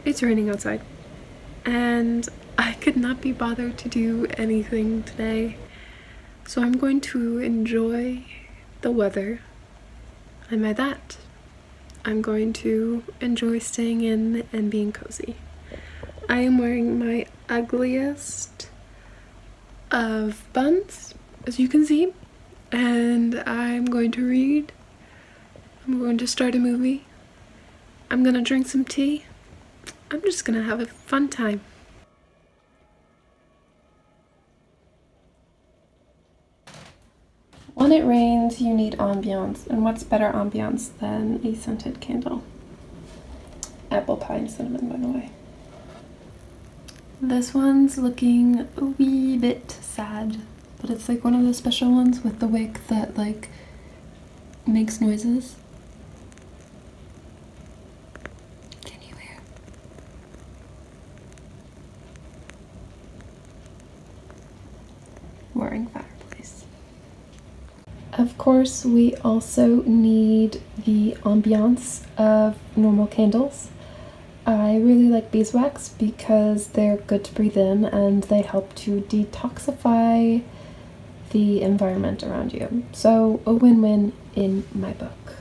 It's raining outside, and I could not be bothered to do anything today, so I'm going to enjoy the weather, and by that, I'm going to enjoy staying in and being cozy. I am wearing my ugliest of buns, as you can see, and I'm going to read. I'm going to start a movie. I'm gonna drink some tea. I'm just gonna have a fun time. When it rains, you need ambiance, and what's better ambiance than a scented candle? Apple pie and cinnamon, by the way. This one's looking a wee bit sad, but it's like one of those special ones with the wick that like makes noises. Can you hear? Roaring fireplace. Of course, we also need the ambiance of normal candles. I really like beeswax because they're good to breathe in and they help to detoxify the environment around you. So a win-win in my book.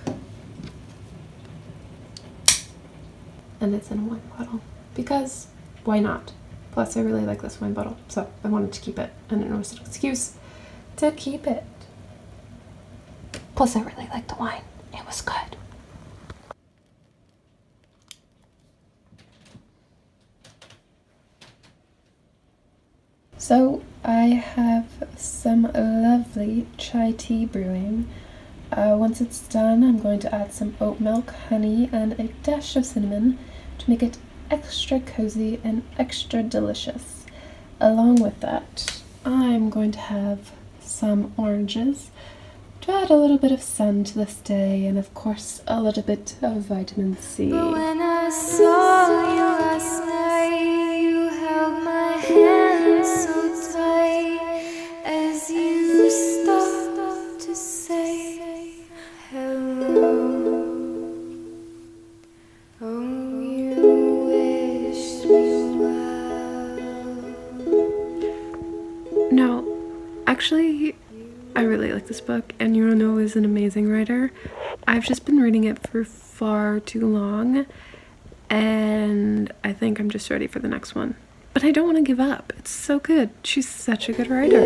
And it's in a wine bottle because why not? Plus I really like this wine bottle, so I wanted to keep it, and it was an excuse to keep it. Plus I really like the wine. It was good. So I have some lovely chai tea brewing. Once it's done, I'm going to add some oat milk, honey, and a dash of cinnamon to make it extra cozy and extra delicious. Along with that, I'm going to have some oranges to add a little bit of sun to this day, and of course a little bit of vitamin C. But when I saw you last night, you held my hand so tight as you stopped to say hello. Oh, you wished me well. No, actually, I really like this book, and Yuno is an amazing writer. I've just been reading it for far too long, and I think I'm just ready for the next one. But I don't want to give up. It's so good. She's such a good writer.